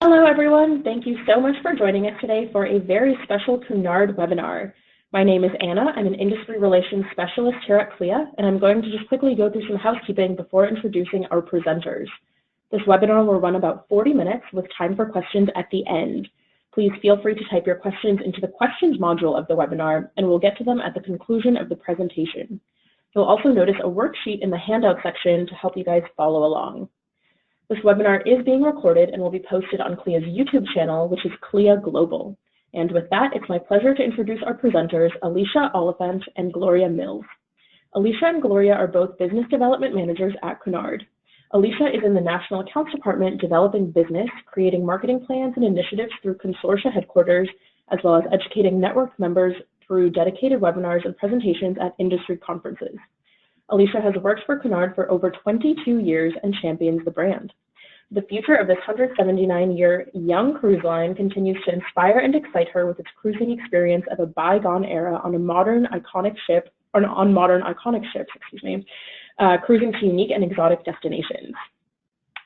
Hello, everyone. Thank you so much for joining us today for a very special Cunard webinar. My name is Anna. I'm an Industry Relations Specialist here at CLIA, and I'm going to just quickly go through some housekeeping before introducing our presenters. This webinar will run about 40 minutes with time for questions at the end. Please feel free to type your questions into the questions module of the webinar, and we'll get to them at the conclusion of the presentation. You'll also notice a worksheet in the handout section to help you guys follow along. This webinar is being recorded and will be posted on CLIA's YouTube channel, which is CLIA Global. And with that, it's my pleasure to introduce our presenters, Alicia Oliphant and Gloria Mills. Alicia and Gloria are both Business Development Managers at Cunard. Alicia is in the National Accounts Department developing business, creating marketing plans and initiatives through consortia headquarters, as well as educating network members through dedicated webinars and presentations at industry conferences. Alicia has worked for Cunard for over 22 years and champions the brand. The future of this 179-year young cruise line continues to inspire and excite her with its cruising experience of a bygone era on modern iconic ships, cruising to unique and exotic destinations.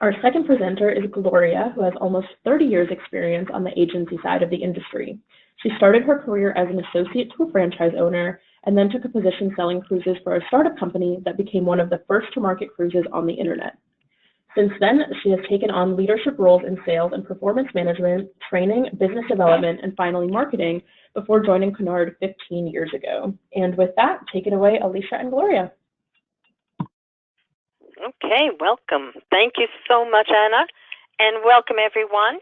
Our second presenter is Gloria, who has almost 30 years experience on the agency side of the industry. She started her career as an associate to a franchise owner and then took a position selling cruises for a startup company that became one of the first to market cruises on the internet. Since then, she has taken on leadership roles in sales and performance management, training, business development, and finally marketing before joining Cunard 15 years ago. And with that, take it away, Alicia and Gloria. Okay, welcome. Thank you so much, Anna, and welcome everyone.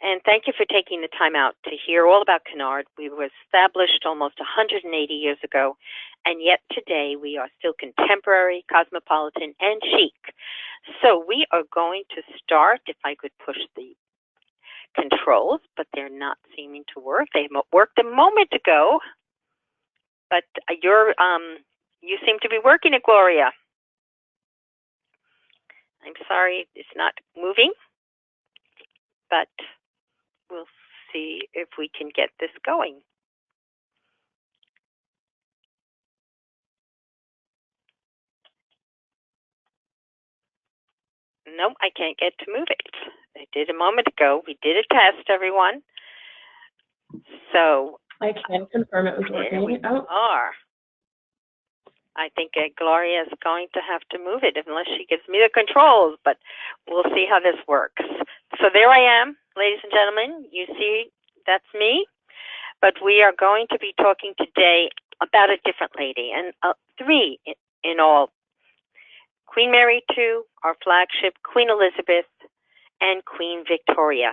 And thank you for taking the time out to hear all about Cunard. We were established almost 180 years ago, and yet today we are still contemporary, cosmopolitan, and chic. So we are going to start, if I could push the controls, but they're not seeming to work. They worked a moment ago, but you seem to be working it, Gloria. I'm sorry, it's not moving, but we'll see if we can get this going. Nope, I can't get to move it. I did a moment ago. We did a test, everyone. So I can confirm it was working. We are. I think Gloria is going to have to move it unless she gives me the controls, but we'll see how this works. So there I am, ladies and gentlemen. You see, that's me. But we are going to be talking today about a different lady, and three in all. Queen Mary II, our flagship, Queen Elizabeth, and Queen Victoria.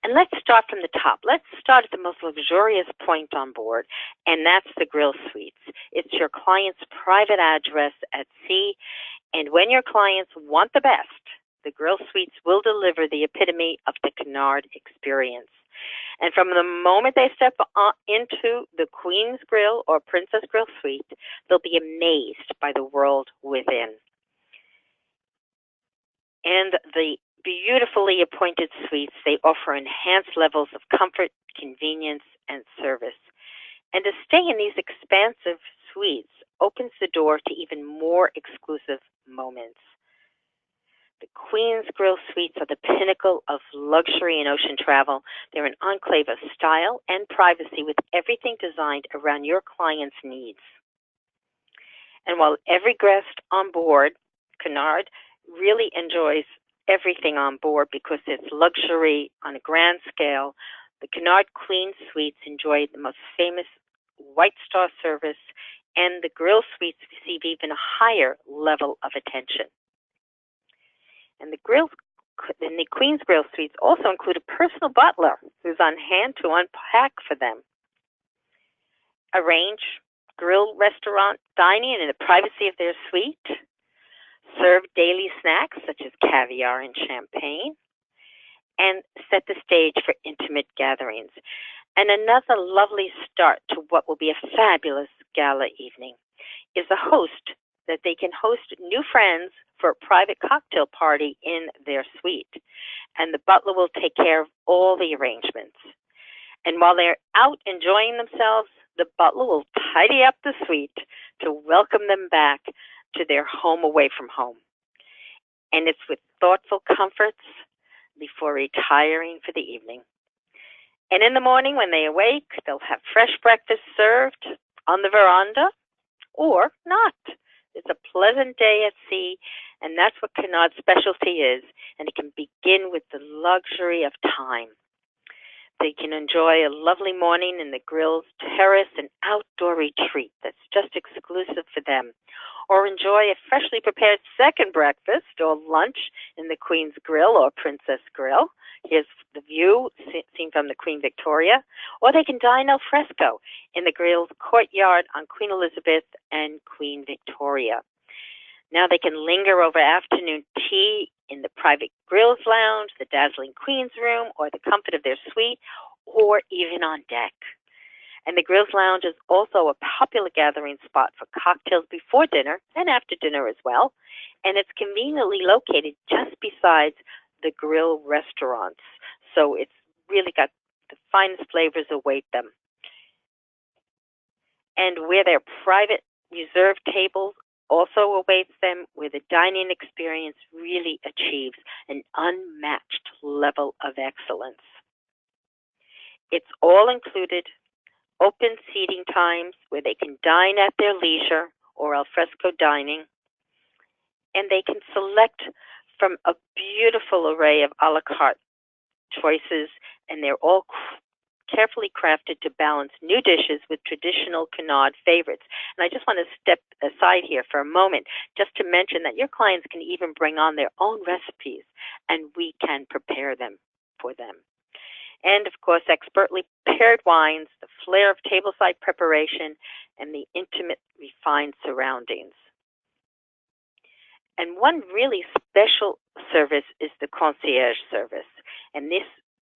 And let's start from the top. Let's start at the most luxurious point on board, and that's the Grill Suites. It's your client's private address at sea, and when your clients want the best, the Grill Suites will deliver the epitome of the Cunard experience. And from the moment they step into the Queen's Grill or Princess Grill Suite, they'll be amazed by the world within. And the beautifully appointed suites, they offer enhanced levels of comfort, convenience, and service. And to stay in these expansive suites opens the door to even more exclusive moments. The Queen's Grill Suites are the pinnacle of luxury in ocean travel. They're an enclave of style and privacy with everything designed around your client's needs. And while every guest on board, Cunard really enjoys everything on board because it's luxury on a grand scale. The Cunard Queen Suites enjoy the most famous White Star service, and the Grill Suites receive even a higher level of attention. And the Queen's Grill Suites also include a personal butler who's on hand to unpack for them. Arrange grill restaurant dining in the privacy of their suite. Serve daily snacks such as caviar and champagne, and set the stage for intimate gatherings. And another lovely start to what will be a fabulous gala evening is a host that they can host new friends for a private cocktail party in their suite. And the butler will take care of all the arrangements. And while they're out enjoying themselves, the butler will tidy up the suite to welcome them back to their home away from home. And it's with thoughtful comforts before retiring for the evening. And in the morning when they awake, they'll have fresh breakfast served on the veranda or not. It's a pleasant day at sea, and that's what Cunard's specialty is, and it can begin with the luxury of time. They can enjoy a lovely morning in the grill's terrace, an outdoor retreat that's just exclusive for them, or enjoy a freshly prepared second breakfast or lunch in the Queen's Grill or Princess Grill. Here's the view seen from the Queen Victoria. Or they can dine al fresco in the grill's courtyard on Queen Elizabeth and Queen Victoria. Now they can linger over afternoon tea in the private grills lounge, the dazzling Queen's room, or the comfort of their suite, or even on deck. And the grills lounge is also a popular gathering spot for cocktails before dinner and after dinner as well. And it's conveniently located just beside the grill restaurants. So it's really got the finest flavors await them. And where their private reserved tables also awaits them, where the dining experience really achieves an unmatched level of excellence. It's all included, open seating times where they can dine at their leisure or al fresco dining, and they can select from a beautiful array of a la carte choices, and they're all carefully crafted to balance new dishes with traditional Cunard favorites. And I just want to step aside here for a moment just to mention that your clients can even bring on their own recipes, and we can prepare them for them. And, of course, expertly paired wines, the flair of tableside preparation, and the intimate, refined surroundings. And one really special service is the concierge service. And this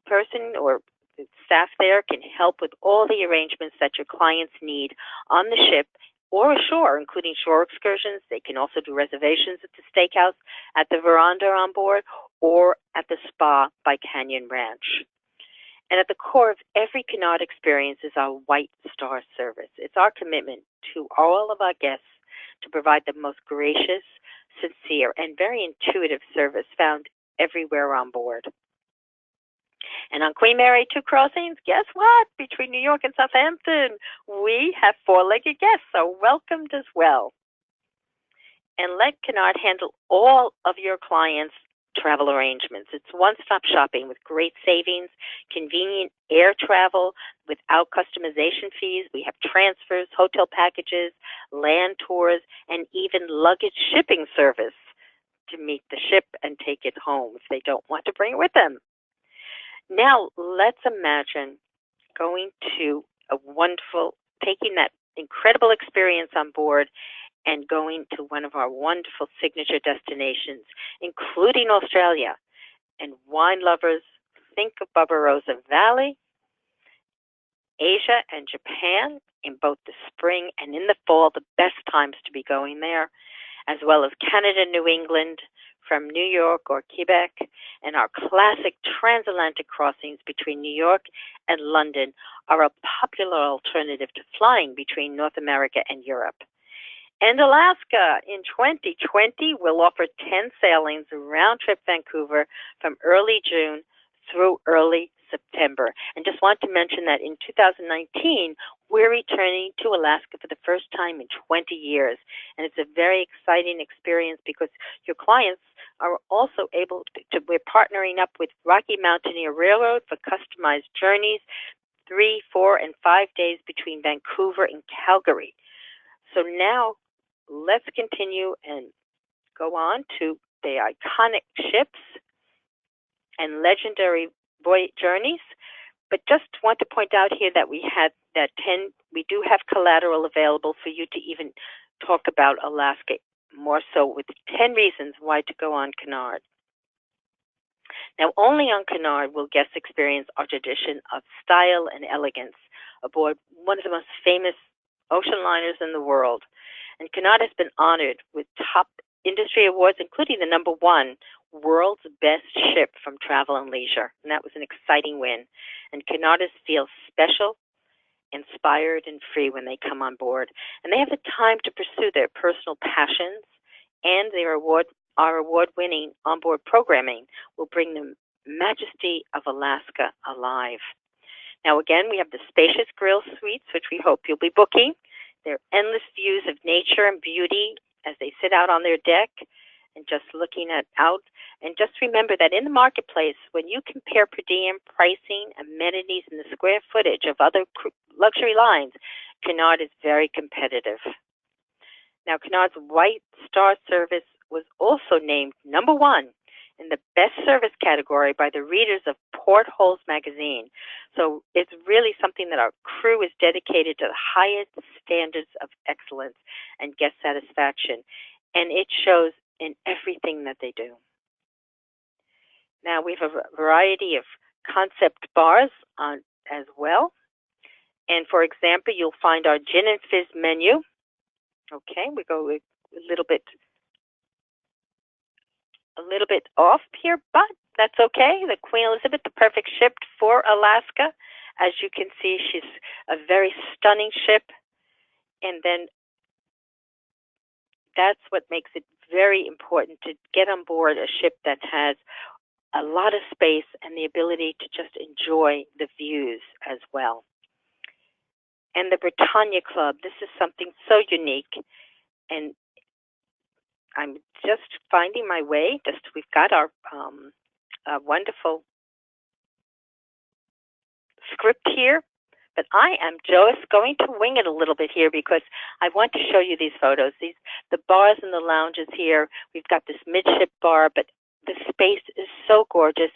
person or the staff there can help with all the arrangements that your clients need on the ship or ashore, including shore excursions. They can also do reservations at the steakhouse, at the veranda on board, or at the spa by Canyon Ranch. And at the core of every Cunard experience is our White Star service. It's our commitment to all of our guests to provide the most gracious, sincere, and very intuitive service found everywhere on board. And on Queen Mary 2 crossings, guess what? Between New York and Southampton, we have four-legged guests, so welcomed as well. And let Cunard handle all of your clients' travel arrangements. It's one-stop shopping with great savings, convenient air travel without customization fees. We have transfers, hotel packages, land tours, and even luggage shipping service to meet the ship and take it home if they don't want to bring it with them. Now, let's imagine going to taking that incredible experience on board and going to one of our wonderful signature destinations, including Australia. And wine lovers, think of Barbarossa Valley, Asia, and Japan in both the spring and in the fall, the best times to be going there, as well as Canada, New England, from New York or Quebec, and our classic transatlantic crossings between New York and London are a popular alternative to flying between North America and Europe. And Alaska in 2020 will offer 10 sailings round-trip Vancouver from early June through early September. And just want to mention that in 2019, we're returning to Alaska for the first time in 20 years. And it's a very exciting experience because your clients are also able to we're partnering up with Rocky Mountaineer Railroad for customized journeys, 3, 4, and 5 days between Vancouver and Calgary. So now let's continue and go on to the iconic ships and legendary journeys. But just want to point out here that we do have collateral available for you to even talk about Alaska more so with 10 reasons why to go on Cunard. Now, only on Cunard will guests experience our tradition of style and elegance aboard one of the most famous ocean liners in the world. And Cunard has been honored with top industry awards, including the #1 World's Best Ship from Travel and Leisure. And that was an exciting win. And Cunardists feel special, inspired, and free when they come on board. And they have the time to pursue their personal passions, and our award-winning onboard programming will bring them majesty of Alaska alive. Now again, we have the spacious grill suites, which we hope you'll be booking. There are endless views of nature and beauty as they sit out on their deck and just looking out. And just remember that in the marketplace, when you compare per diem pricing, amenities, and the square footage of other luxury lines, Cunard is very competitive. Now, Cunard's White Star service was also named #1 in the best service category by the readers of Portholes magazine. So it's really something that our crew is dedicated to the highest standards of excellence and guest satisfaction. And it shows in everything that they do. Now we have a variety of concept bars as well. And for example, you'll find our gin and fizz menu. Okay, we go a little bit off here, but that's okay. The Queen Elizabeth, the perfect ship for Alaska. As you can see, she's a very stunning ship. And then that's what makes it very important to get on board a ship that has a lot of space and the ability to just enjoy the views as well. And the Britannia Club, this is something so unique. And I'm just finding my way. We've got our wonderful script here, but I am just going to wing it a little bit here because I want to show you these photos. The bars and the lounges here. We've got this midship bar, but the space is so gorgeous.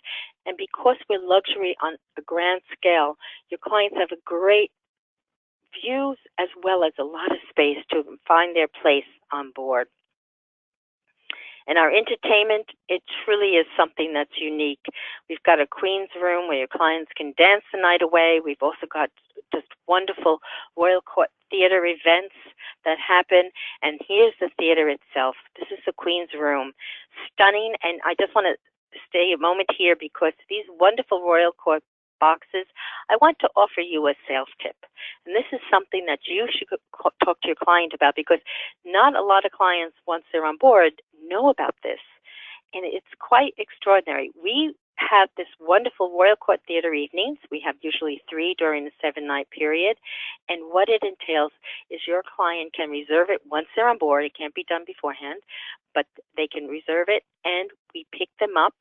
And because we're luxury on a grand scale, your clients have a great views as well as a lot of space to find their place on board. And our entertainment, it truly is something that's unique. We've got a Queen's Room where your clients can dance the night away. We've also got just wonderful Royal Court Theater events that happen. And here's the theater itself. This is the Queen's Room. Stunning. And I just want to stay a moment here because these wonderful Royal Court boxes, I want to offer you a sales tip. And this is something that you should talk to your client about because not a lot of clients, once they're on board, know about this. And it's quite extraordinary. We have this wonderful Royal Court Theater evenings. We have usually 3 during the 7-night period. And what it entails is your client can reserve it once they're on board. It can't be done beforehand, but they can reserve it and we pick them up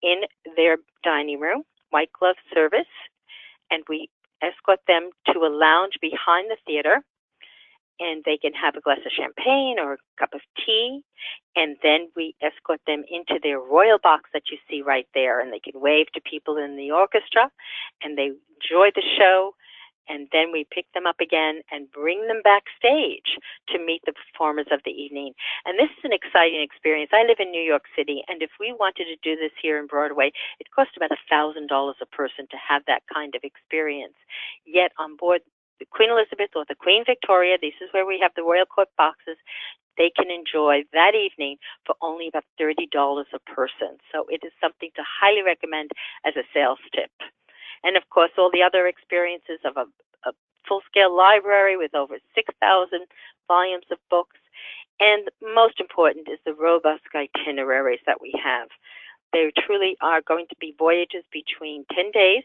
in their dining room, white glove service, and we escort them to a lounge behind the theater, and they can have a glass of champagne or a cup of tea, and then we escort them into their royal box that you see right there, and they can wave to people in the orchestra, and they enjoy the show, and then we pick them up again and bring them backstage to meet the performers of the evening. And this is an exciting experience. I live in New York City, and if we wanted to do this here in Broadway, it costs about $1,000 a person to have that kind of experience. Yet on board the Queen Elizabeth or the Queen Victoria, this is where we have the Royal Court boxes, they can enjoy that evening for only about $30 a person. So it is something to highly recommend as a sales tip. And of course, all the other experiences of a full-scale library with over 6,000 volumes of books. And most important is the robust itineraries that we have. They truly are going to be voyages between 10 days,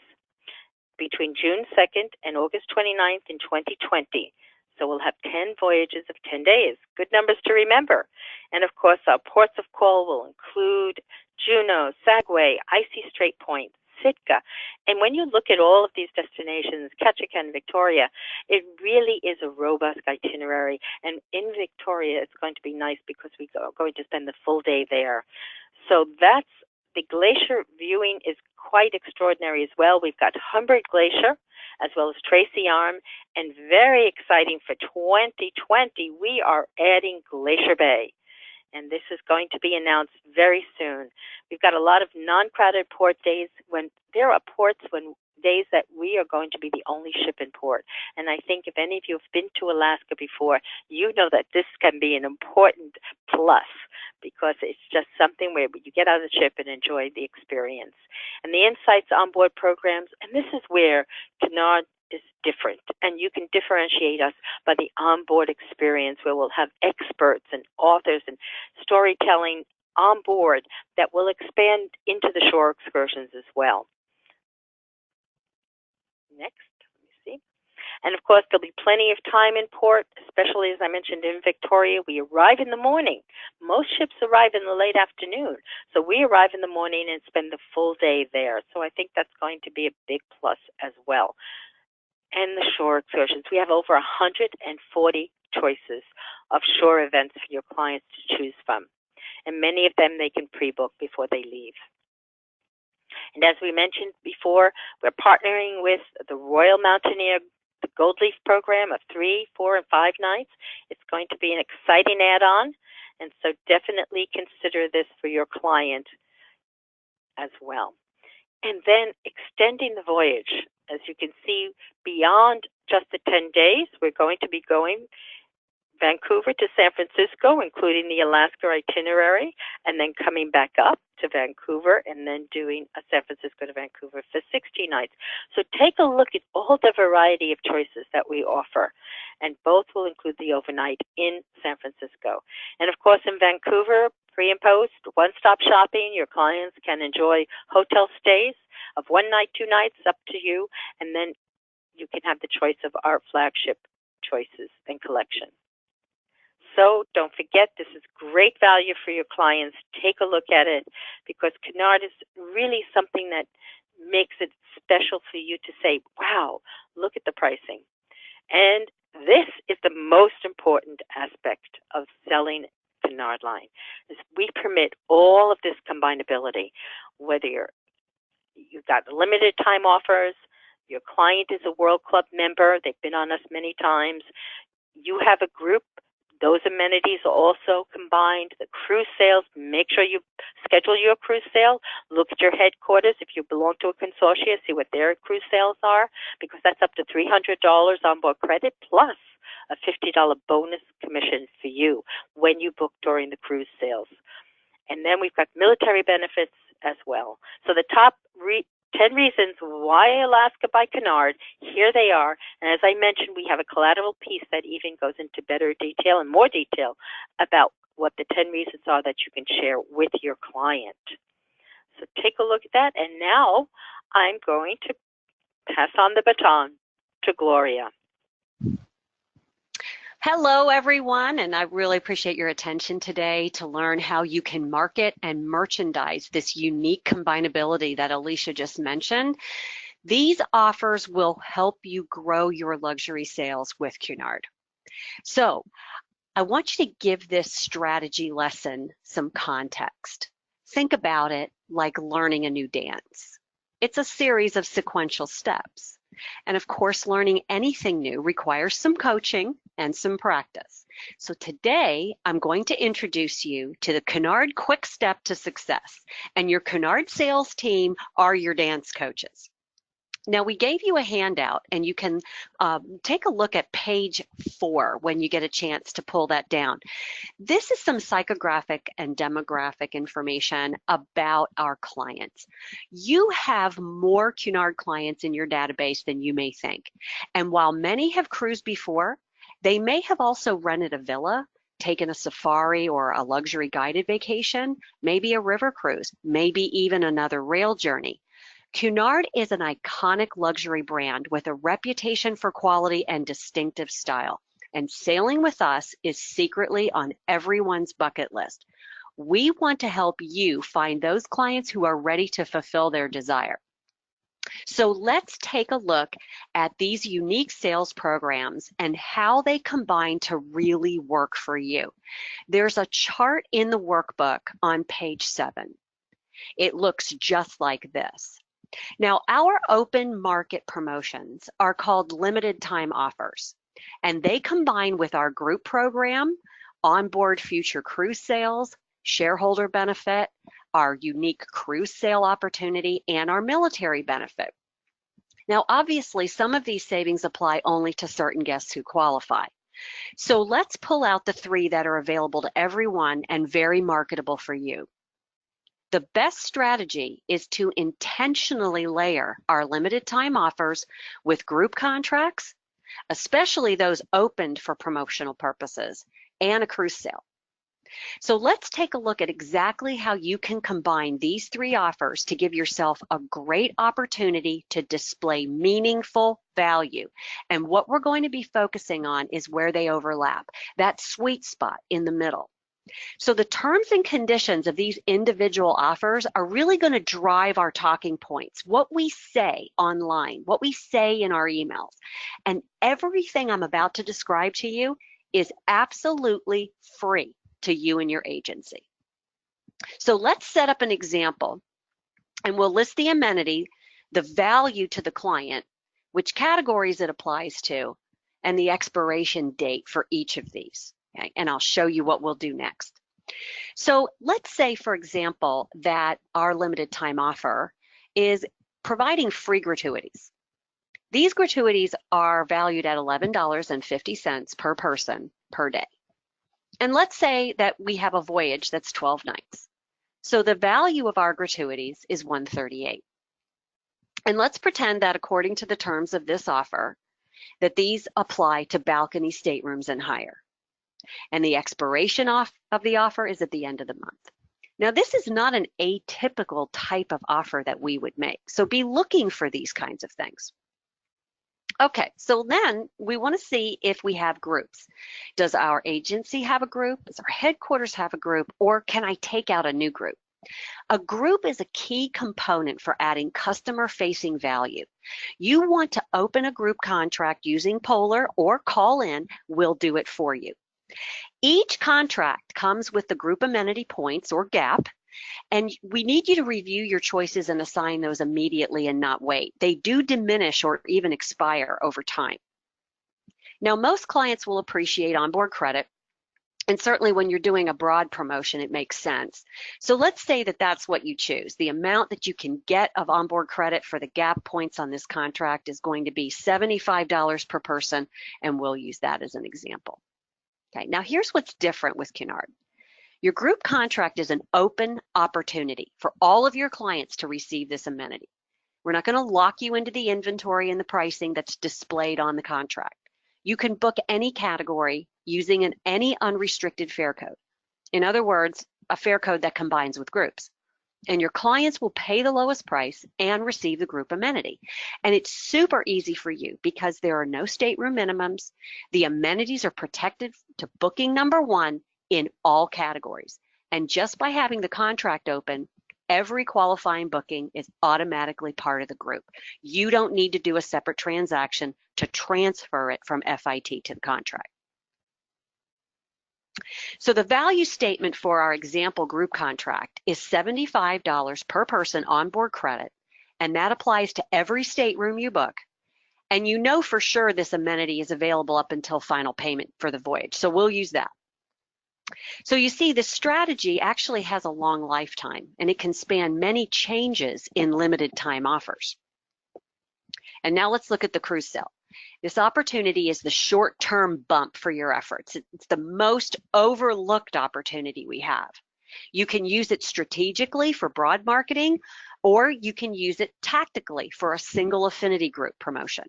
between June 2nd and August 29th in 2020. So we'll have 10 voyages of 10 days. Good numbers to remember. And of course, our ports of call will include Juneau, Sagway, Icy Strait Point, Sitka. And when you look at all of these destinations, Ketchikan, Victoria, it really is a robust itinerary. And in Victoria, it's going to be nice because we are going to spend the full day there. So that's the glacier viewing is quite extraordinary as well. We've got Humbert Glacier as well as Tracy Arm. And very exciting for 2020, we are adding Glacier Bay. And this is going to be announced very soon. We've got a lot of non-crowded port days when there are days that we are going to be the only ship in port. And I think if any of you have been to Alaska before, you know that this can be an important plus because it's just something where you get out of the ship and enjoy the experience. And the Insights onboard programs, and this is where Cunard is different, and you can differentiate us by the onboard experience where we'll have experts and authors and storytelling on board that will expand into the shore excursions as well. Next, let me see. And of course, there'll be plenty of time in port, especially as I mentioned in Victoria. We arrive in the morning. Most ships arrive in the late afternoon. So we arrive in the morning and spend the full day there. So I think that's going to be a big plus as well. And the shore excursions. We have over 140 choices of shore events for your clients to choose from. And many of them they can pre-book before they leave. And as we mentioned before, we're partnering with the Royal Mountaineer, the Gold Leaf program of 3, 4, and 5 nights. It's going to be an exciting add-on, and so definitely consider this for your client as well. And then extending the voyage. As you can see, beyond just the 10 days, we're going to be going Vancouver to San Francisco, including the Alaska itinerary, and then coming back up to Vancouver and then doing a San Francisco to Vancouver for 60 nights. So take a look at all the variety of choices that we offer, and both will include the overnight in San Francisco. And of course, in Vancouver, pre and post, one-stop shopping. Your clients can enjoy hotel stays of 1 night, 2 nights, up to you, and then you can have the choice of our flagship choices and collection. So don't forget, this is great value for your clients. Take a look at it, because Cunard is really something that makes it special for you to say, wow, look at the pricing. And this is the most important aspect of selling Cunard line, is we permit all of this combinability, whether you've got limited time offers, your client is a World Club member, they've been on us many times, you have a group, those amenities are also combined. The cruise sales, make sure you schedule your cruise sale. Look at your headquarters. If you belong to a consortium, see what their cruise sales are, because that's up to $300 onboard credit plus a $50 bonus commission for you when you book during the cruise sales. And then we've got military benefits as well. So the top 10 reasons why Alaska by Cunard, here they are. And as I mentioned, we have a collateral piece that even goes into better detail and more detail about what the 10 reasons are that you can share with your client. So take a look at that. And now I'm going to pass on the baton to Gloria. Hello, everyone, and I really appreciate your attention today to learn how you can market and merchandise this unique combinability that Alicia just mentioned. These offers will help you grow your luxury sales with Cunard. So I want you to give this strategy lesson some context. Think about it like learning a new dance. It's a series of sequential steps. And of course, learning anything new requires some coaching and some practice. So today, I'm going to introduce you to the Cunard Quick Step to Success. And your Cunard sales team are your dance coaches. Now, we gave you a handout, and you can take a look at page 4 when you get a chance to pull that down. This is some psychographic and demographic information about our clients. You have more Cunard clients in your database than you may think. And while many have cruised before, they may have also rented a villa, taken a safari or a luxury guided vacation, maybe a river cruise, maybe even another rail journey. Cunard is an iconic luxury brand with a reputation for quality and distinctive style. And sailing with us is secretly on everyone's bucket list. We want to help you find those clients who are ready to fulfill their desire. So let's take a look at these unique sales programs and how they combine to really work for you. There's a chart in the workbook on page 7. It looks just like this. Now, our open market promotions are called limited time offers, and they combine with our group program, onboard future cruise sales, shareholder benefit, our unique cruise sale opportunity, and our military benefit. Now, obviously, some of these savings apply only to certain guests who qualify. So let's pull out the 3 that are available to everyone and very marketable for you. The best strategy is to intentionally layer our limited time offers with group contracts, especially those opened for promotional purposes, and a cruise sale. So let's take a look at exactly how you can combine these three offers to give yourself a great opportunity to display meaningful value. And what we're going to be focusing on is where they overlap, that sweet spot in the middle. So the terms and conditions of these individual offers are really going to drive our talking points, what we say online, what we say in our emails. And everything I'm about to describe to you is absolutely free to you and your agency. So let's set up an example, and we'll list the amenity, the value to the client, which categories it applies to, and the expiration date for each of these. Okay? And I'll show you what we'll do next. So let's say, for example, that our limited time offer is providing free gratuities. These gratuities are valued at $11.50 per person per day. And let's say that we have a voyage that's 12 nights. So the value of our gratuities is $138. And let's pretend that according to the terms of this offer, that these apply to balcony staterooms and higher. And the expiration of the offer is at the end of the month. Now, this is not an atypical type of offer that we would make. So be looking for these kinds of things. Okay, so then we want to see if we have groups. Does our agency have a group? Does our headquarters have a group? Or can I take out a new group? A group is a key component for adding customer-facing value. You want to open a group contract using Polar or call in, we'll do it for you. Each contract comes with the group amenity points or gap, and we need you to review your choices and assign those immediately and not wait. They do diminish or even expire over time. Now, most clients will appreciate onboard credit, and certainly when you're doing a broad promotion, it makes sense. So let's say that that's what you choose. The amount that you can get of onboard credit for the gap points on this contract is going to be $75 per person, and we'll use that as an example. Okay, now here's what's different with Cunard. Your group contract is an open opportunity for all of your clients to receive this amenity. We're not going to lock you into the inventory and the pricing that's displayed on the contract. You can book any category using any unrestricted fare code. In other words, a fare code that combines with groups. And your clients will pay the lowest price and receive the group amenity. And it's super easy for you because there are no stateroom minimums. The amenities are protected to booking number one in all categories. And just by having the contract open, every qualifying booking is automatically part of the group. You don't need to do a separate transaction to transfer it from FIT to the contract. So the value statement for our example group contract is $75 per person onboard credit, and that applies to every stateroom you book. And you know for sure this amenity is available up until final payment for the voyage, so we'll use that. So you see, this strategy actually has a long lifetime, and it can span many changes in limited time offers. And now let's look at the cruise sale. This opportunity is the short-term bump for your efforts. It's the most overlooked opportunity we have. You can use it strategically for broad marketing, or you can use it tactically for a single affinity group promotion.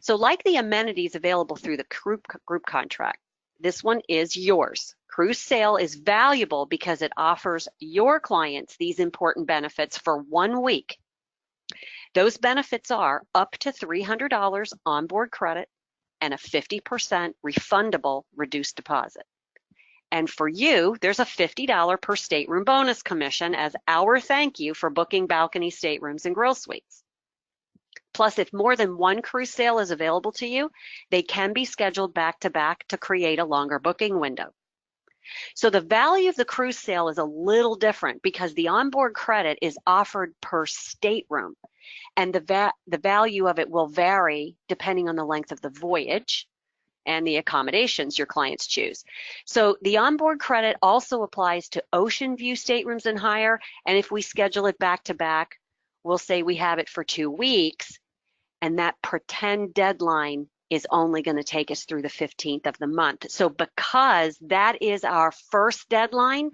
So like the amenities available through the group contract, this one is yours. Cruise Sale is valuable because it offers your clients these important benefits for 1 week. Those benefits are up to $300 onboard credit and a 50% refundable reduced deposit. And for you, there's a $50 per stateroom bonus commission as our thank you for booking balcony staterooms and grill suites. Plus, if more than one cruise sale is available to you, they can be scheduled back to back to create a longer booking window. So the value of the cruise sale is a little different because the onboard credit is offered per stateroom, and the value of it will vary depending on the length of the voyage and the accommodations your clients choose. So the onboard credit also applies to ocean view staterooms and higher, and if we schedule it back to back, we'll say we have it for 2 weeks, and that pretend deadline is only going to take us through the 15th of the month. So because that is our first deadline,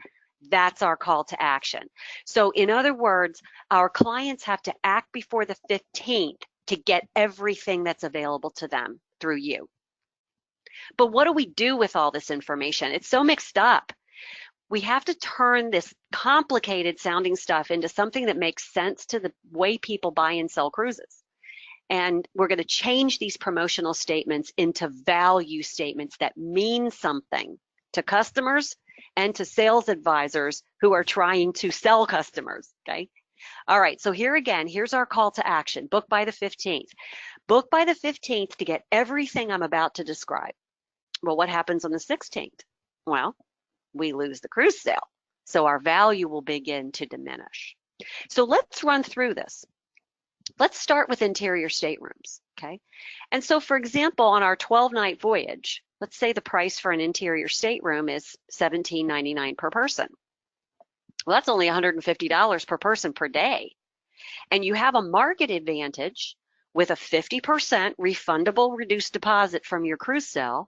that's our call to action. So in other words, our clients have to act before the 15th to get everything that's available to them through you. But what do we do with all this information? It's so mixed up. We have to turn this complicated sounding stuff into something that makes sense to the way people buy and sell cruises. And we're going to change these promotional statements into value statements that mean something to customers and to sales advisors who are trying to sell customers, okay? All right, so here's our call to action. Book by the 15th. Book by the 15th to get everything I'm about to describe. Well, what happens on the 16th? Well, we lose the cruise sale. So our value will begin to diminish. So let's run through this. Let's start with interior staterooms, okay? And so, for example, on our 12-night voyage, let's say the price for an interior stateroom is $17.99 per person. Well, that's only $150 per person per day. And you have a market advantage with a 50% refundable reduced deposit from your cruise sale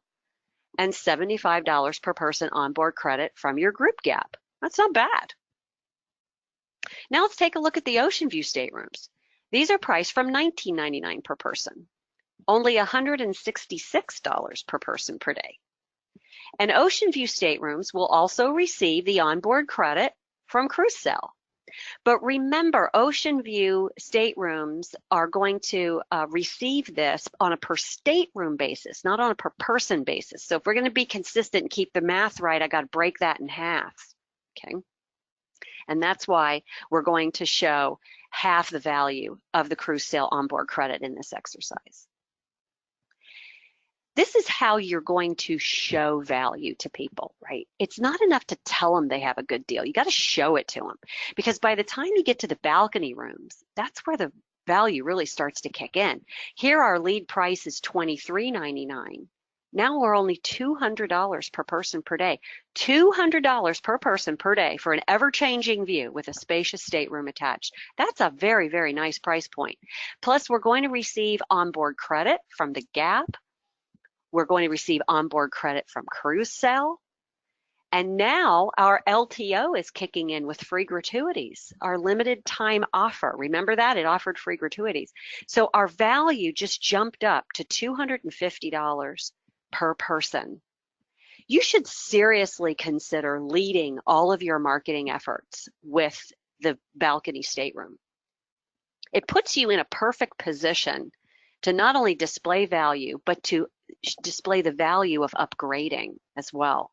and $75 per person onboard credit from your group gap. That's not bad. Now let's take a look at the ocean view staterooms. These are priced from $19.99 per person, only $166 per person per day. And ocean view staterooms will also receive the onboard credit from cruise sale. But remember, ocean view staterooms are going to receive this on a per stateroom basis, not on a per person basis. So if we're going to be consistent and keep the math right, I got to break that in half, okay? And that's why we're going to show half the value of the cruise sale onboard credit in this exercise. This is how you're going to show value to people, right? It's not enough to tell them they have a good deal. You got to show it to them, because by the time you get to the balcony rooms, that's where the value really starts to kick in. Here our lead price is $23.99. Now we're only $200 per person per day. $200 per person per day for an ever-changing view with a spacious stateroom attached. That's a very, very nice price point. Plus, we're going to receive onboard credit from the Gap. We're going to receive onboard credit from cruise sale. And now our LTO is kicking in with free gratuities, our limited time offer. Remember that? It offered free gratuities. So our value just jumped up to $250 per person. You should seriously consider leading all of your marketing efforts with the balcony stateroom. It puts you in a perfect position to not only display value, but to display the value of upgrading as well,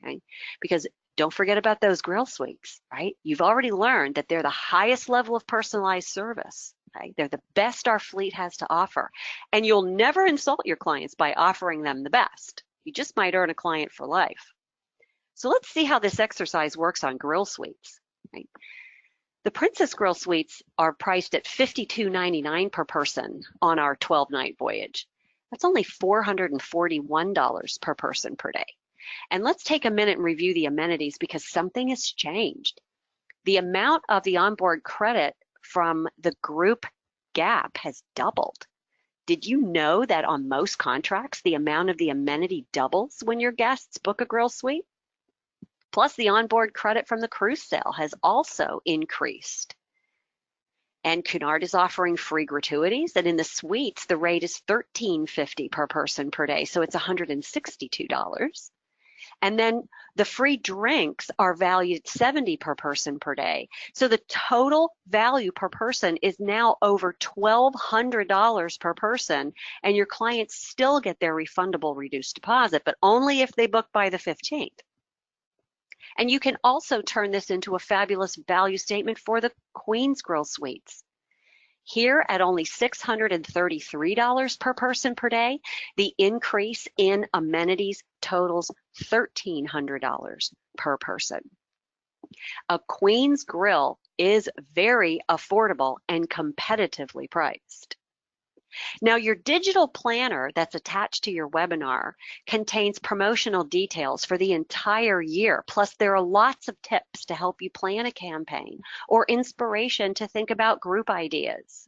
okay? Because don't forget about those grill suites, right? You've already learned that they're the highest level of personalized service. Okay? They're the best our fleet has to offer. And you'll never insult your clients by offering them the best. You just might earn a client for life. So let's see how this exercise works on grill suites. Right? The Princess Grill Suites are priced at $52.99 per person on our 12-night voyage. That's only $441 per person per day. And let's take a minute and review the amenities, because something has changed. The amount of the onboard credit from the group gap has doubled. Did you know that on most contracts, the amount of the amenity doubles when your guests book a grill suite? Plus, the onboard credit from the cruise sale has also increased. And Cunard is offering free gratuities, and in the suites, the rate is $13.50 per person per day, so it's $162. And then the free drinks are valued at $70 per person per day. So the total value per person is now over $1,200 per person, and your clients still get their refundable reduced deposit, but only if they book by the 15th. And you can also turn this into a fabulous value statement for the Queen's Grill Suites. Here at only $633 per person per day, the increase in amenities totals $1,300 per person. A Queen's Grill is very affordable and competitively priced. Now, your digital planner that's attached to your webinar contains promotional details for the entire year. Plus, there are lots of tips to help you plan a campaign or inspiration to think about group ideas.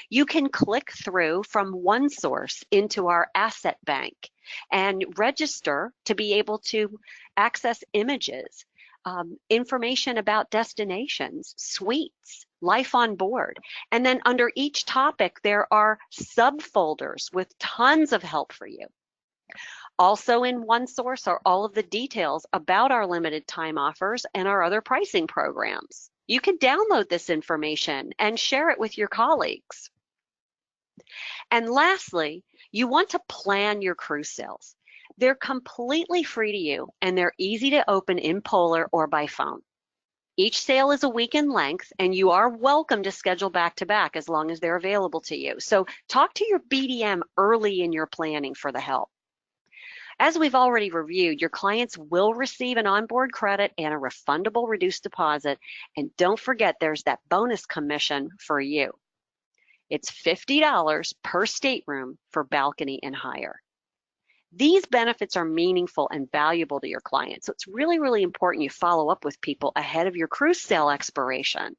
You can click through from one source into our asset bank and register to be able to access images, information about destinations, suites, life on board. And then under each topic, there are subfolders with tons of help for you. Also in OneSource are all of the details about our limited time offers and our other pricing programs. You can download this information and share it with your colleagues. And lastly, you want to plan your cruise sales. They're completely free to you and they're easy to open in Polar or by phone. Each sale is a week in length and you are welcome to schedule back to back as long as they're available to you. So talk to your BDM early in your planning for the help. As we've already reviewed, your clients will receive an onboard credit and a refundable reduced deposit. And don't forget, there's that bonus commission for you. It's $50 per stateroom for balcony and higher. These benefits are meaningful and valuable to your clients. So it's really, really important you follow up with people ahead of your cruise sale expiration.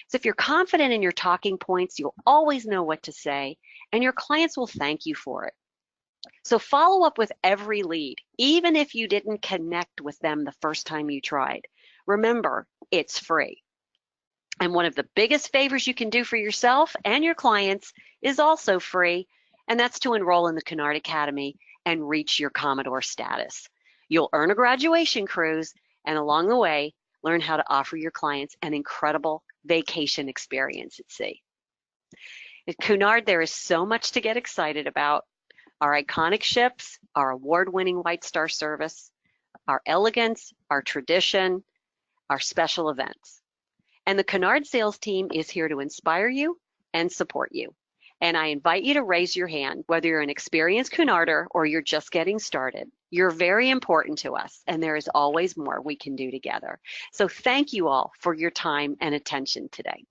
So if you're confident in your talking points, you'll always know what to say, and your clients will thank you for it. So follow up with every lead, even if you didn't connect with them the first time you tried. Remember, it's free. And one of the biggest favors you can do for yourself and your clients is also free, and that's to enroll in the Cunard Academy and reach your Commodore status. You'll earn a graduation cruise, and along the way, learn how to offer your clients an incredible vacation experience at sea. At Cunard, there is so much to get excited about. Our iconic ships, our award-winning White Star service, our elegance, our tradition, our special events. And the Cunard sales team is here to inspire you and support you. And I invite you to raise your hand, whether you're an experienced Cunarder or you're just getting started. You're very important to us, and there is always more we can do together. So thank you all for your time and attention today.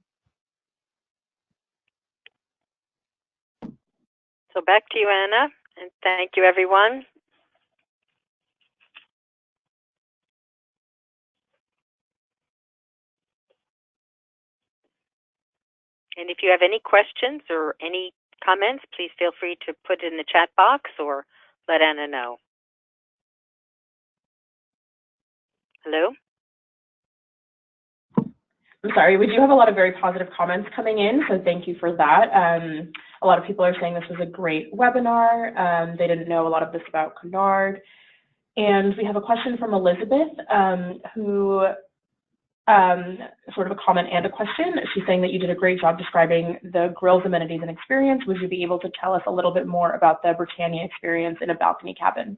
So back to you, Anna, and thank you, everyone. And if you have any questions or any comments, please feel free to put it in the chat box or let Anna know. Hello? I'm sorry, we do have a lot of very positive comments coming in, so thank you for that. A lot of people are saying this was a great webinar. They didn't know a lot of this about Cunard. And we have a question from Elizabeth, who sort of a comment and a question. She's saying that you did a great job describing the grill's amenities and experience. Would you be able to tell us a little bit more about the Britannia experience in a balcony cabin?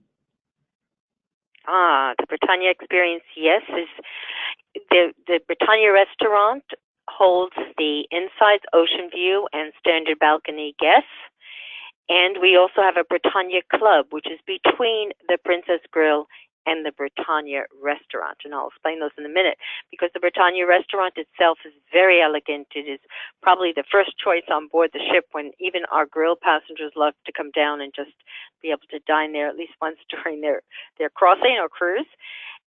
The Britannia experience, yes, is the Britannia restaurant holds the inside ocean view and standard balcony guests. And we also have a Britannia Club, which is between the Princess Grill and the Britannia restaurant. And I'll explain those in a minute, because the Britannia restaurant itself is very elegant. It is probably the first choice on board the ship when even our grill passengers love to come down and just be able to dine there at least once during their crossing or cruise.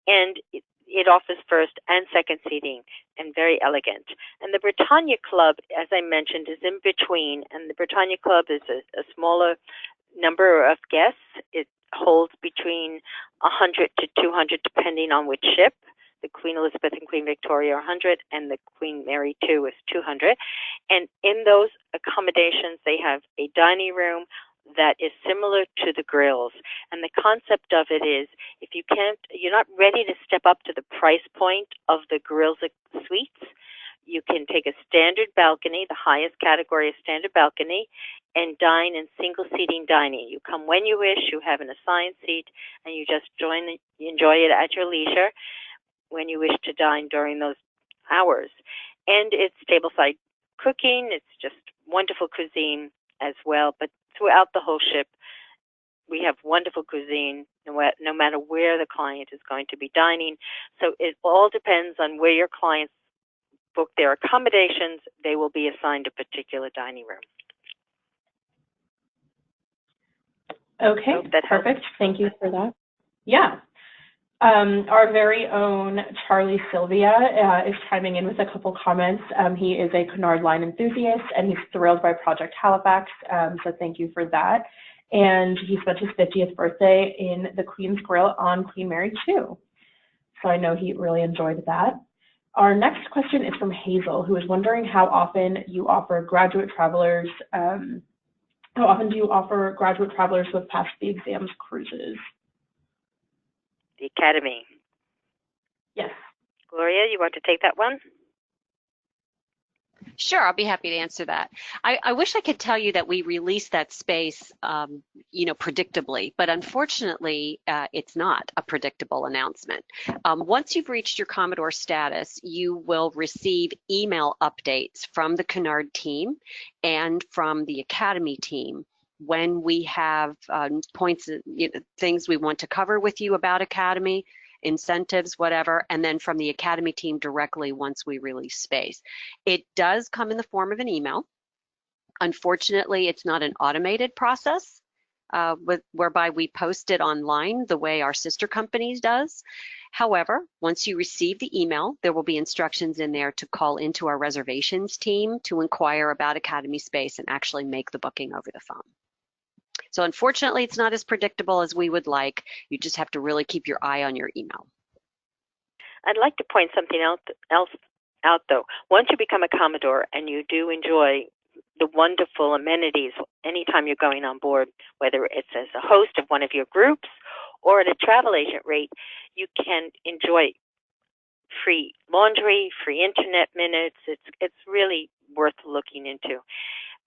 And it offers first and second seating and very elegant. And the Britannia Club, as I mentioned, is in between. And the Britannia Club is a smaller number of guests. It holds between 100 to 200 depending on which ship. The Queen Elizabeth and Queen Victoria are 100 and the Queen Mary 2 is 200. And in those accommodations, they have a dining room that is similar to the grills. And the concept of it is, if you're not ready to step up to the price point of the grills suites, you can take a standard balcony, the highest category of standard balcony, and dine in single seating dining. You come when you wish, you have an assigned seat, and you just enjoy it at your leisure when you wish to dine during those hours. And it's tableside cooking. It's just wonderful cuisine as well. But throughout the whole ship, we have wonderful cuisine, no matter where the client is going to be dining. So it all depends on where your clients book their accommodations. They will be assigned a particular dining room. Okay, perfect. Thank you for that. Yeah. Our very own Charlie Sylvia is chiming in with a couple comments. He is a Cunard line enthusiast, and he's thrilled by Project Halifax, so thank you for that. And he spent his 50th birthday in the Queen's Grill on Queen Mary 2. So I know he really enjoyed that. Our next question is from Hazel, who is wondering how often you offer graduate travelers, how often do you offer graduate travelers who have passed the exams cruises? the Academy. Yes. Gloria, you want to take that one? Sure, I'll be happy to answer that. I wish I could tell you that we released that space, predictably, but unfortunately, it's not a predictable announcement. Once you've reached your Commodore status, you will receive email updates from the Cunard team and from the Academy team when we have points, things we want to cover with you about Academy, incentives, whatever, and then from the Academy team directly once we release space. It does come in the form of an email. Unfortunately, it's not an automated process whereby we post it online the way our sister companies does. However, once you receive the email, there will be instructions in there to call into our reservations team to inquire about Academy space and actually make the booking over the phone. So unfortunately, it's not as predictable as we would like. You just have to really keep your eye on your email. I'd like to point something else out, though. Once you become a Commodore and you do enjoy the wonderful amenities anytime you're going on board, whether it's as a host of one of your groups or at a travel agent rate, you can enjoy free laundry, free internet minutes. It's really worth looking into.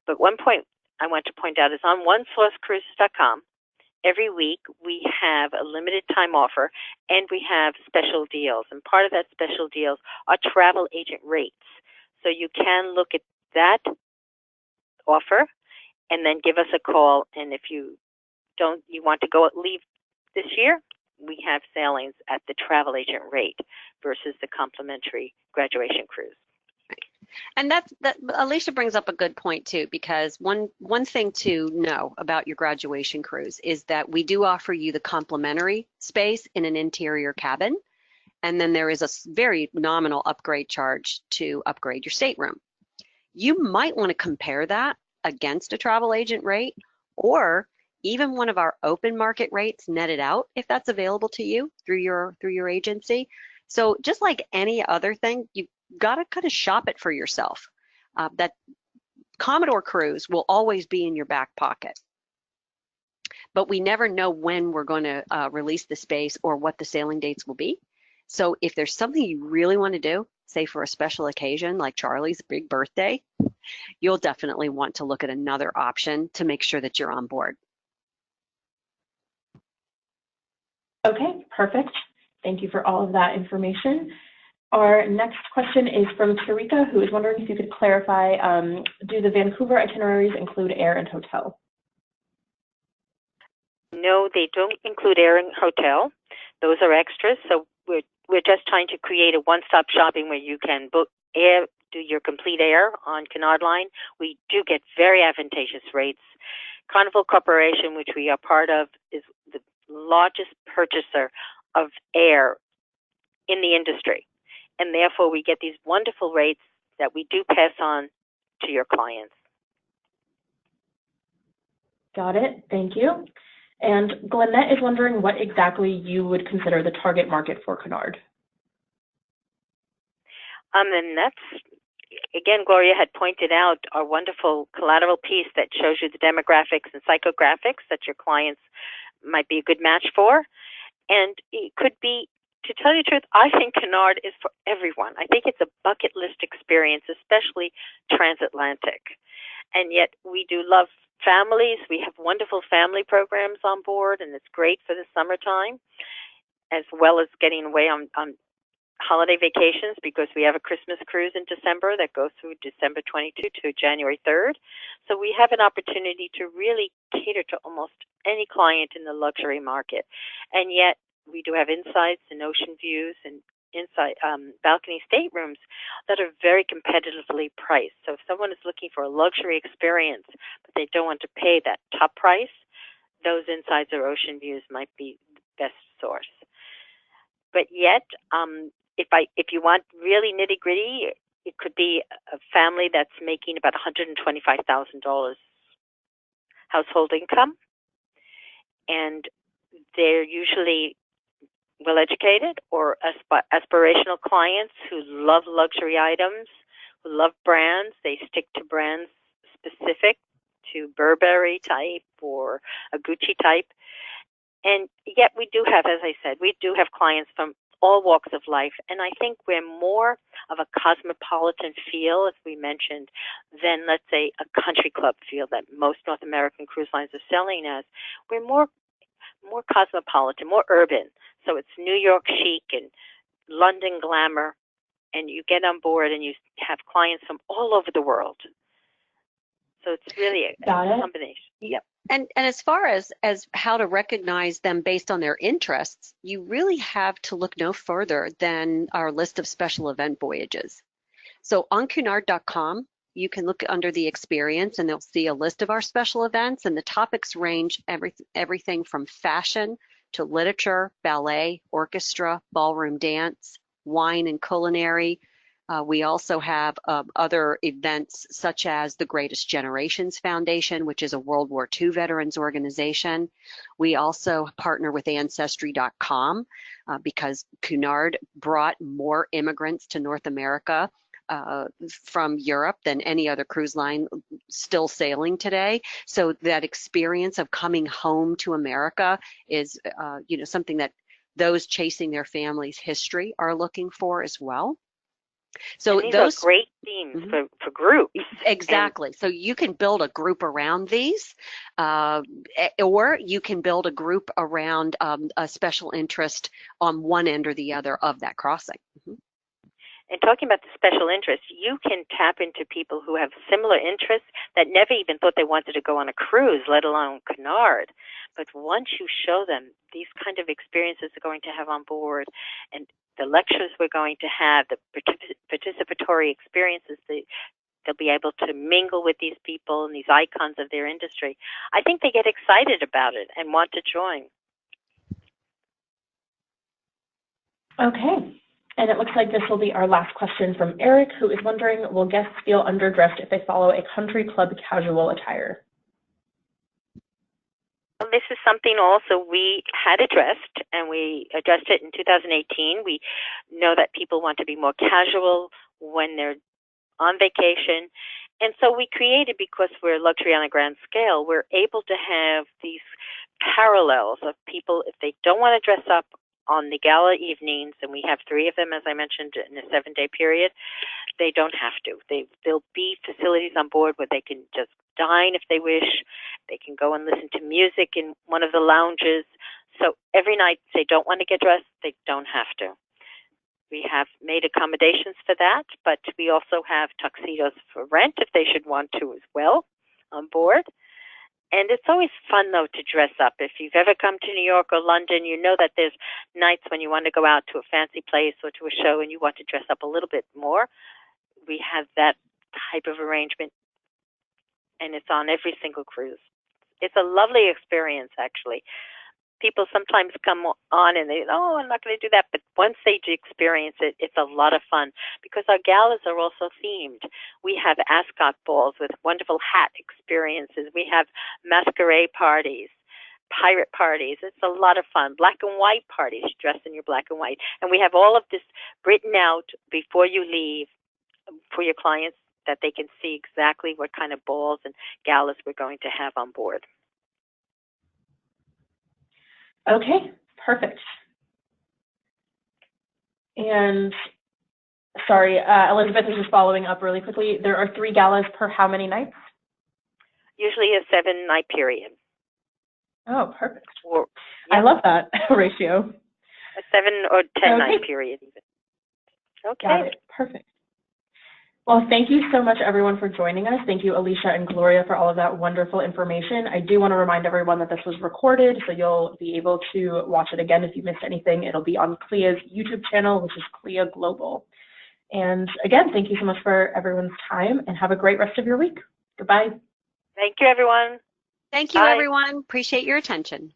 But one point I want to point out is on onesourcecruises.com, every week we have a limited time offer and we have special deals. And part of that special deals are travel agent rates. So you can look at that offer and then give us a call. And if you want to leave this year, we have sailings at the travel agent rate versus the complimentary graduation cruise. And that Alicia brings up a good point too, because one thing to know about your graduation cruise is that we do offer you the complimentary space in an interior cabin, and then there is a very nominal upgrade charge to upgrade your stateroom. You might want to compare that against a travel agent rate, or even one of our open market rates netted out if that's available to you through your agency. So just like any other thing, you've got to kind of shop it for yourself. That Commodore cruise will always be in your back pocket, but we never know when we're going to release the space or what the sailing dates will be. So if there's something you really want to do, say for a special occasion like Charlie's big birthday, you'll definitely want to look at another option to make sure that you're on board. Okay, perfect. Thank you for all of that information. Our next question is from Tarika, who is wondering if you could clarify, do the Vancouver itineraries include air and hotel? No, they don't include air and hotel. Those are extras. So we're just trying to create a one-stop shopping where you can book air, do your complete air on Cunard Line. We do get very advantageous rates. Carnival Corporation, which we are part of, is the largest purchaser of air in the industry. And therefore, we get these wonderful rates that we do pass on to your clients. Got it. Thank you. And Glennette is wondering what exactly you would consider the target market for Cunard. And that's, again, Gloria had pointed out our wonderful collateral piece that shows you the demographics and psychographics that your clients might be a good match for. And it could be, to tell you the truth, I think Cunard is for everyone. I think it's a bucket list experience, especially transatlantic. And yet we do love families. We have wonderful family programs on board, and it's great for the summertime, as well as getting away on holiday vacations, because we have a Christmas cruise in December that goes through December 22 to January 3rd. So we have an opportunity to really cater to almost any client in the luxury market. And yet we do have insights and ocean views and inside balcony staterooms that are very competitively priced. So if someone is looking for a luxury experience, but they don't want to pay that top price, those insides or ocean views might be the best source. But yet, if you want really nitty gritty, it could be a family that's making about $125,000 household income, and they're usually well-educated or aspirational clients who love luxury items, who love brands. They stick to brands specific to Burberry type or a Gucci type. And yet we do have, as I said, we do have clients from all walks of life. And I think we're more of a cosmopolitan feel, as we mentioned, than, let's say, a country club feel that most North American cruise lines are selling as. We're more cosmopolitan, more urban. So it's New York chic and London glamour, and you get on board and you have clients from all over the world. So it's really a combination. Yep. And as far as how to recognize them based on their interests, you really have to look no further than our list of special event voyages. So on Cunard.com, you can look under the experience and they'll see a list of our special events, and the topics range everything from fashion to literature, ballet, orchestra, ballroom dance, wine and culinary. We also have other events such as the Greatest Generations Foundation, which is a World War II veterans organization. We also partner with Ancestry.com because Cunard brought more immigrants to North America from Europe than any other cruise line still sailing today. So that experience of coming home to America is something that those chasing their family's history are looking for as well. So and these are great themes for groups. Exactly. So you can build a group around these, or you can build a group around a special interest on one end or the other of that crossing. And talking about the special interests, you can tap into people who have similar interests that never even thought they wanted to go on a cruise, let alone Cunard. But once you show them these kind of experiences they're going to have on board, and the lectures we're going to have, the participatory experiences, they'll be able to mingle with these people and these icons of their industry. I think they get excited about it and want to join. Okay. And it looks like this will be our last question from Eric, who is wondering, will guests feel underdressed if they follow a country club casual attire? Well, this is something also we had addressed, and we addressed it in 2018. We know that people want to be more casual when they're on vacation. And so we created, because we're luxury on a grand scale, we're able to have these parallels of people, if they don't want to dress up on the gala evenings, and we have 3 of them, as I mentioned, in a 7-day period, they don't have to. There'll be facilities on board where they can just dine if they wish. They can go and listen to music in one of the lounges. So every night, if they don't want to get dressed, they don't have to. We have made accommodations for that, but we also have tuxedos for rent if they should want to as well on board. And it's always fun, though, to dress up. If you've ever come to New York or London, you know that there's nights when you want to go out to a fancy place or to a show and you want to dress up a little bit more. We have that type of arrangement, and it's on every single cruise. It's a lovely experience, actually. People sometimes come on and they, oh, I'm not going to do that. But once they experience it, it's a lot of fun because our galas are also themed. We have ascot balls with wonderful hat experiences. We have masquerade parties, pirate parties. It's a lot of fun. Black and white parties, dressed in your black and white. And we have all of this written out before you leave for your clients that they can see exactly what kind of balls and galas we're going to have on board. Okay, perfect. And sorry, Elizabeth is just following up really quickly. There are 3 galas per how many nights? Usually a 7-night period. Oh, perfect. Or, yeah. I love that ratio. A 7 or 10-night period even. Okay. Got it. Perfect. Well, thank you so much, everyone, for joining us. Thank you, Alicia and Gloria, for all of that wonderful information. I do want to remind everyone that this was recorded, so you'll be able to watch it again if you missed anything. It'll be on CLIA's YouTube channel, which is CLIA Global. And again, thank you so much for everyone's time, and have a great rest of your week. Goodbye. Thank you, everyone. Thank you, everyone. Appreciate your attention.